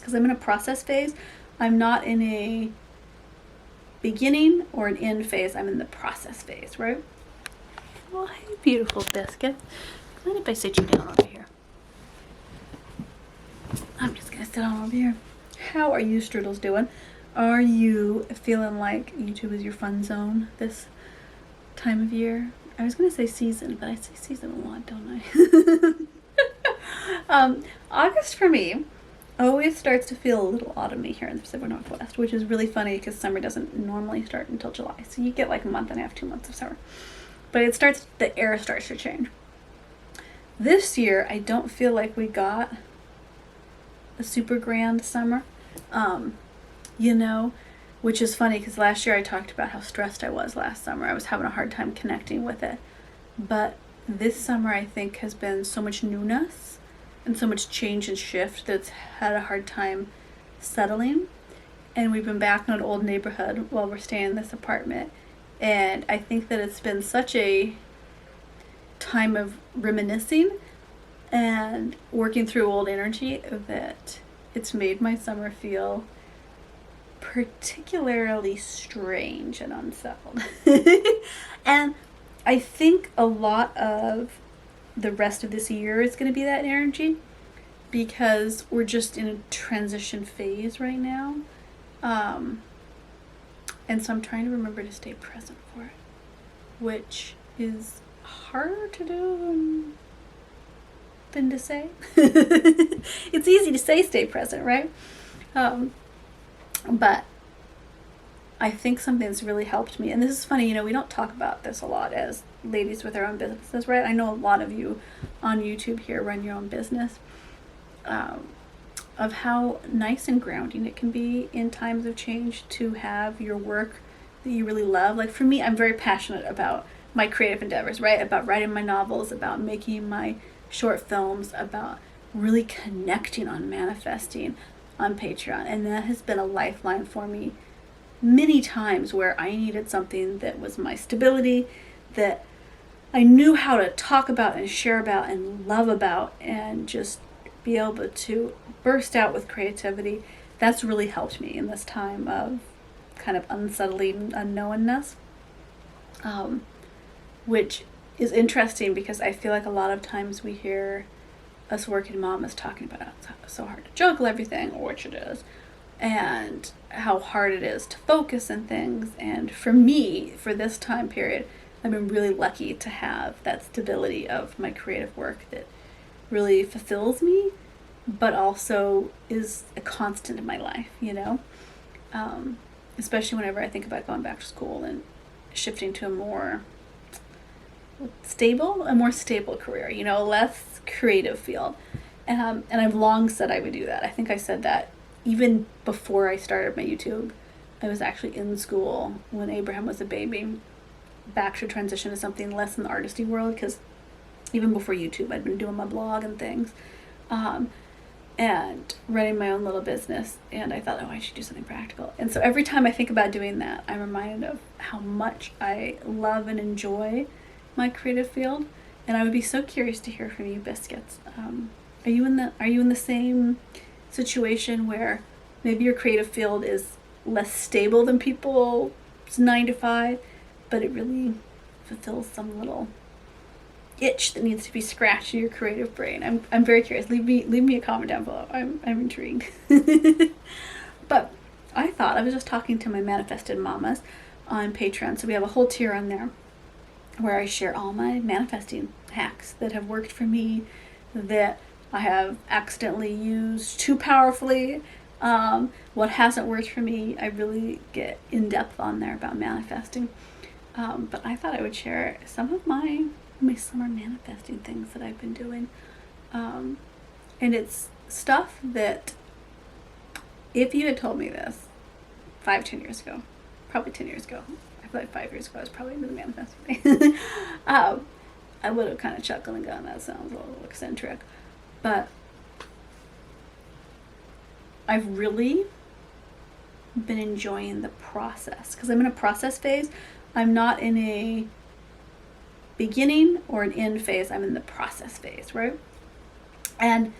because I'm in a process phase. I'm not in a beginning or an end phase. I'm in the process phase, right? Well, hey, beautiful biscuit. Mind if I sit you down over here? I'm just gonna sit on over here. How are you strudels doing? Are you feeling like YouTube is your fun zone this time of year? I was gonna say season, but I say season a lot, don't I? August for me always starts to feel a little autumny here in the Pacific Northwest, which is really funny because summer doesn't normally start until July. So you get like a month and a half, 2 months of summer. But the air starts to change. This year, I don't feel like we got a super grand summer, which is funny because last year I talked about how stressed I was last summer. I was having a hard time connecting with it. But this summer, I think, has been so much newness and so much change and shift that it's had a hard time settling. And we've been back in an old neighborhood while we're staying in this apartment. And I think that it's been such a time of reminiscing and working through old energy that it's made my summer feel particularly strange and unsettled. And I think a lot of the rest of this year is going to be that energy because we're just in a transition phase right now. And so I'm trying to remember to stay present for it, which is harder to do than to say. It's easy to say stay present, right? But I think something that's really helped me, and this is funny, we don't talk about this a lot as ladies with our own businesses, right? I know a lot of you on YouTube here run your own business, of how nice and grounding it can be in times of change to have your work that you really love. Like for me, I'm very passionate about my creative endeavors, right? About writing my novels, about making my short films, about really connecting on manifesting on Patreon. And that has been a lifeline for me many times where I needed something that was my stability, that I knew how to talk about and share about and love about and just be able to burst out with creativity. That's really helped me in this time of kind of unsettling unknownness, which is interesting because I feel like a lot of times we hear us working mamas talking about how it's so hard to juggle everything, which it is, and how hard it is to focus on things. And for me, for this time period, I've been really lucky to have that stability of my creative work that really fulfills me, but also is a constant in my life, especially whenever I think about going back to school and shifting to a more stable career, less creative field. And I've long said I would do that. I think I said that even before I started my YouTube. I was actually in school when Abraham was a baby, back to transition to something less in the artisty world, because even before YouTube, I'd been doing my blog and things, and running my own little business. And I thought, I should do something practical. And so every time I think about doing that, I'm reminded of how much I love and enjoy my creative field. And I would be so curious to hear from you, biscuits. Are you in the same situation where maybe your creative field is less stable than people's 9 to 5, but it really fulfills some little itch that needs to be scratched in your creative brain? I'm very curious. Leave me a comment down below. I'm intrigued. But I was just talking to my manifested mamas on Patreon. So we have a whole tier on there where I share all my manifesting hacks that have worked for me, that I have accidentally used too powerfully. What hasn't worked for me, I really get in depth on there about manifesting. But I thought I would share some of my summer manifesting things that I've been doing. And it's stuff that if you had told me this 5-10 years ago, probably 10 years ago, I feel like 5 years ago I was probably into the manifesting thing, I would have kind of chuckled and gone, that sounds a little eccentric. But I've really been enjoying the process because I'm in a process phase. I'm not in a beginning or an end phase. I'm in the process phase, right? And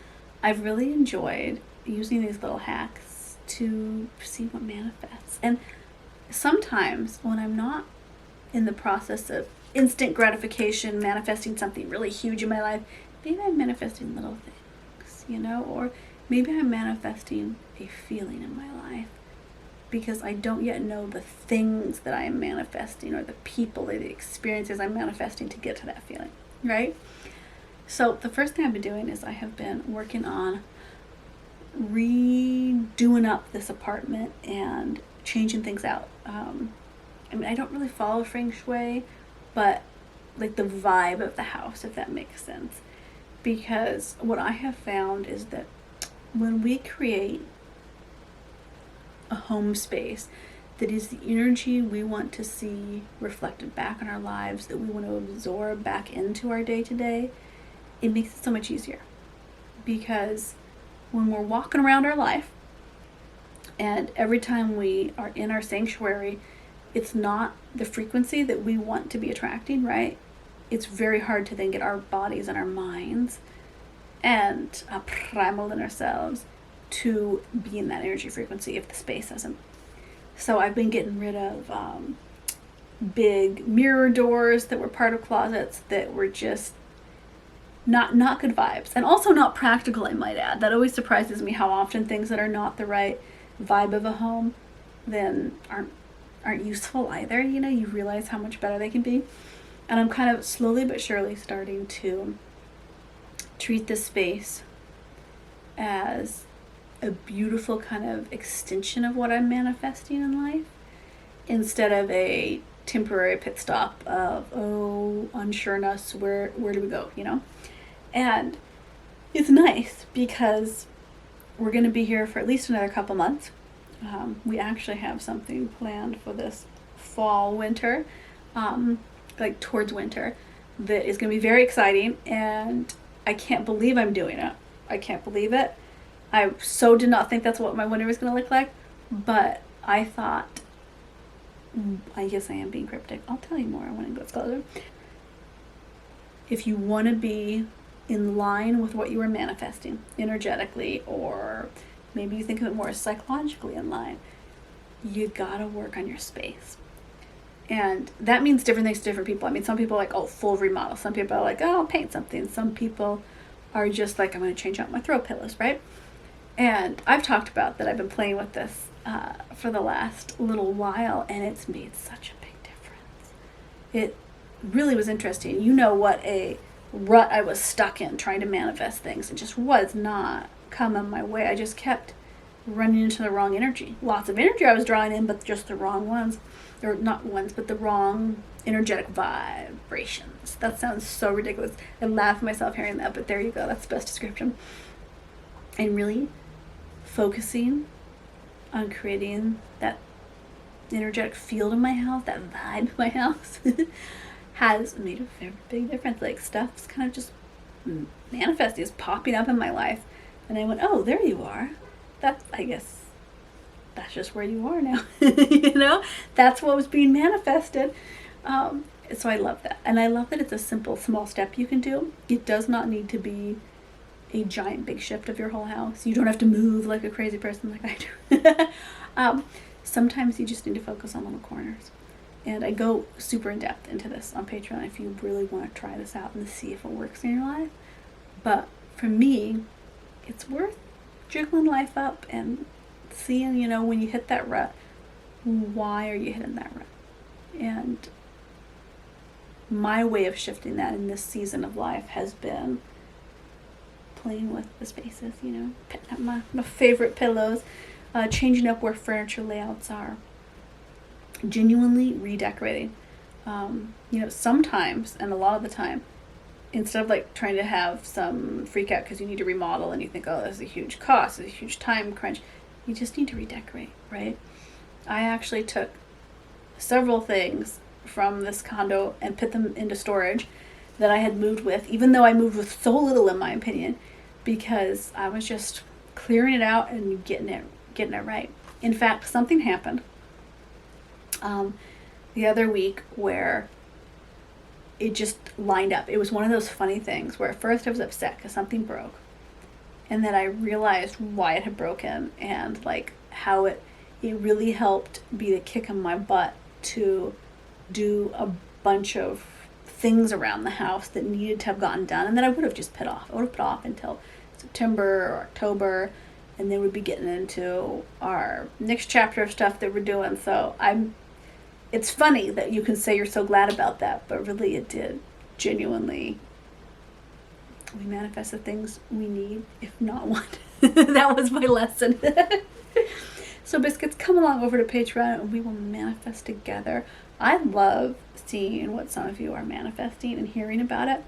I've really enjoyed using these little hacks to see what manifests. And sometimes when I'm not in the process of instant gratification, manifesting something really huge in my life, maybe I'm manifesting little things, or maybe I'm manifesting a feeling in my life because I don't yet know the things that I am manifesting or the people or the experiences I'm manifesting to get to that feeling, right? So the first thing I've been doing is I have been working on redoing up this apartment and changing things out. I don't really follow feng shui, but like the vibe of the house, if that makes sense. Because what I have found is that when we create a home space that is the energy we want to see reflected back in our lives, that we want to absorb back into our day-to-day, it makes it so much easier. Because when we're walking around our life, and every time we are in our sanctuary, it's not the frequency that we want to be attracting, right? It's very hard to then get our bodies and our minds and our primal inner selves to be in that energy frequency if the space doesn't. So I've been getting rid of big mirror doors that were part of closets that were just not good vibes, and also not practical, I might add. That always surprises me how often things that are not the right vibe of a home then aren't useful either. You realize how much better they can be. And I'm kind of slowly but surely starting to treat this space as a beautiful kind of extension of what I'm manifesting in life, instead of a temporary pit stop of, unsureness, where do we go, And it's nice because we're going to be here for at least another couple months. We actually have something planned for this fall, winter, like towards winter, that is going to be very exciting, and I can't believe I'm doing it. I can't believe it. I so did not think that's what my winter was going to look like, but I thought, I guess I am being cryptic. I'll tell you more when it gets closer. If you want to be in line with what you are manifesting energetically, or maybe you think of it more psychologically in line, you gotta work on your space. And that means different things to different people. Some people are like, full remodel. Some people are like, I'll paint something. Some people are just like, I'm going to change out my throw pillows, right? And I've talked about that. I've been playing with this for the last little while, and it's made such a big difference. It really was interesting. What a rut I was stuck in trying to manifest things. It just was not coming my way. I just kept running into the wrong energy. Lots of energy I was drawing in, but just the wrong ones. Or not ones, but the wrong energetic vibrations. That sounds so ridiculous. I laugh at myself hearing that, but there you go. That's the best description. And really focusing on creating that energetic field in my house, that vibe in my house, has made a very big difference. Like, stuff's kind of just manifesting, is popping up in my life. And I went, there you are. I guess that's just where you are now. That's what was being manifested. So I love that. And I love that it's a simple, small step you can do. It does not need to be a giant, big shift of your whole house. You don't have to move like a crazy person like I do. Sometimes you just need to focus on little corners. And I go super in depth into this on Patreon if you really want to try this out and see if it works in your life. But for me, it's worth jiggling life up and seeing, when you hit that rut, why are you hitting that rut? And my way of shifting that in this season of life has been playing with the spaces, picking up my favorite pillows, changing up where furniture layouts are, genuinely redecorating. Sometimes, and a lot of the time, instead of like trying to have some freak out because you need to remodel and you think, this is a huge cost, it's a huge time crunch, you just need to redecorate, right? I actually took several things from this condo and put them into storage that I had moved with, even though I moved with so little, in my opinion, because I was just clearing it out and getting it right. In fact, something happened the other week where it just lined up. It was one of those funny things where at first I was upset because something broke. and then I realized why it had broken, and like how it really helped be the kick in my butt to do a bunch of things around the house that needed to have gotten done, and that I would have just put off. I would have put off until September or October, and then we'd be getting into our next chapter of stuff that we're doing. So it's funny that you can say you're so glad about that, but really it did genuinely, we manifest the things we need, if not want. That was my lesson. So biscuits, come along over to Patreon and we will manifest together. I love seeing what some of you are manifesting and hearing about it,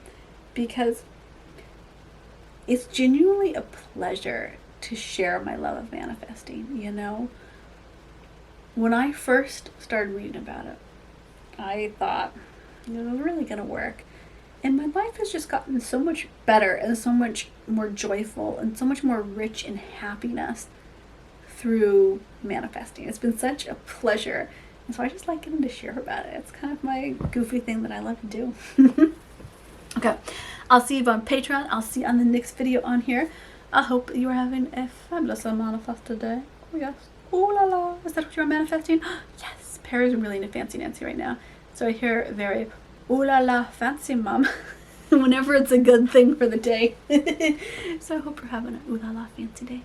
because it's genuinely a pleasure to share my love of manifesting, you know? When I first started reading about it, I thought, it was really going to work. And my life has just gotten so much better and so much more joyful and so much more rich in happiness through manifesting. It's been such a pleasure. And so I just like getting to share about it. It's kind of my goofy thing that I love to do. Okay, I'll see you on Patreon. I'll see you on the next video on here. I hope you are having a fabulous manifest day. Oh yes. Oh la la. Is that what you're manifesting? Yes. Perry's really into Fancy Nancy right now. So I hear very ooh la la fancy mom whenever it's a good thing for the day. So I hope you're having an ooh la la fancy day.